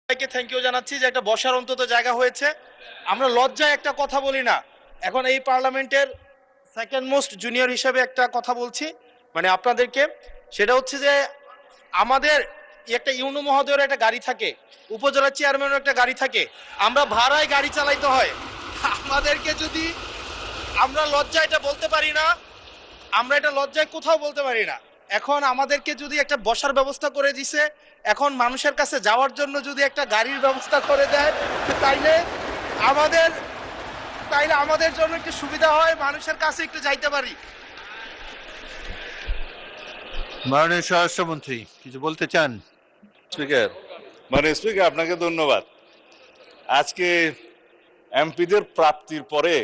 সবাইকে thank you জানাচ্ছি যে একটা বসার অন্তত জায়গা হয়েছে। আমরা লজ্জায় একটা কথা বলি না, এখন এই পার্লামেন্টের সেকেন্ড মোস্ট জুনিয়র হিসেবে একটা কথা বলছি মানে আপনাদেরকে, সেটা হচ্ছে যে আমাদের একটা ইউনো মহোদয়ের একটা গাড়ি থাকে, উপজেলা চেয়ারম্যানের একটা গাড়ি থাকে, আমরা ভাড়ায় গাড়ি চালাইতে হয়। আমাদেরকে যদি আমরা লজ্জায় এটা বলতে পারি না, আমরা এটা লজ্জায় কোথাও বলতে পারি না। এখন আমাদেরকে যদি একটা বসার ব্যবস্থা করে দিছে, এখন মানুষের কাছে যাওয়ার জন্য যদি একটা গাড়ির ব্যবস্থা করে দেয় তাইলে আমাদের আমাদের জন্য একটু সুবিধা হয়, মানুষের কাছে একটু যাইতে পারি। মাননীয় স্বরাষ্ট্রমন্ত্রী কিছু বলতে চান? স্পিকার, মাননীয় স্পিকার, আপনাকে ধন্যবাদ। আজকে এমপিদের প্রাপ্তির পরে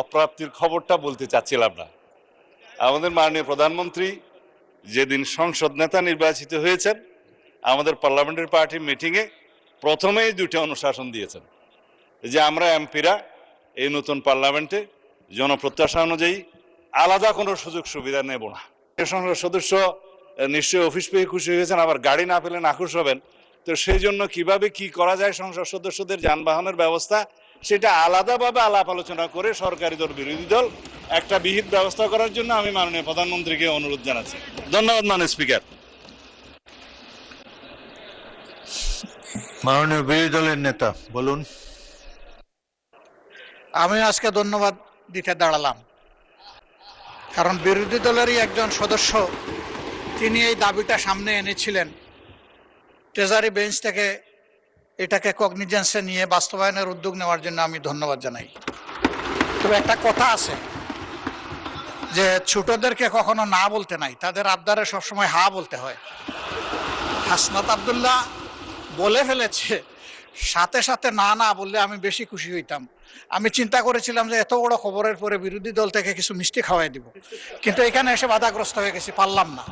অপ্রাপ্তির খবরটা বলতে চাচ্ছিলাম না। আমাদের মাননীয় প্রধানমন্ত্রী যেদিন সংসদ নেতা নির্বাচিত হয়েছেন, আমাদের পার্লামেন্টারি পার্টি মিটিংয়ে প্রথমেই দুটো অনুশাসন দিয়েছেন যে আমরা এমপিরা এই নতুন পার্লামেন্টে জনপ্রত্যাশা অনুযায়ী আলাদা কোনো সুযোগ সুবিধা নেব না। সংসদ সদস্য নিশ্চয়ই অফিস পেয়ে খুশি হয়েছেন, আবার গাড়ি না পেলে নাখুশ হবেন। তো সেই জন্য কিভাবে কি করা যায় সংসদ সদস্যদের যানবাহনের ব্যবস্থা, সেটা আলাদাভাবে আলাপ আলোচনা করে সরকারি দল বিরোধী দল একটা বিহিত ব্যবস্থা করার জন্য আমি মাননীয় প্রধানমন্ত্রীকে অনুরোধ জানাচ্ছি। ধন্যবাদ মাননীয় স্পিকার। মাননীয় বিরোধী দলের নেতা বলুন। আমি আজকে ধন্যবাদ দিতে দাঁড়ালাম, কারণ বিরোধী দলেরই একজন সদস্য তিনি এই দাবিটা সামনে এনেছিলেন। ট্রেজারি বেঞ্চ থেকে এটাকে কগনিজেন্সে নিয়ে বাস্তবায়নের উদ্যোগ নেওয়ার জন্য আমি ধন্যবাদ জানাই। তবে একটা কথা আছে যে ছোটদেরকে কখনো না বলতে নাই, তাদের আবদারে সবসময় হা বলতে হয়। হাসনাত আব্দুল্লাহ বলে ফেলেছে, সাথে সাথে না না বললে আমি বেশি খুশি হইতাম। আমি চিন্তা করেছিলাম যে এত বড় খবরের পরে বিরোধী দল থেকে কিছু মিষ্টি খাওয়াই দিব, কিন্তু এখানে এসে বাধাগ্রস্ত হয়ে গেছি, পারলাম না,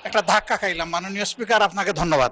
একটা ধাক্কা খাইলাম। মাননীয় স্পিকার, আপনাকে ধন্যবাদ।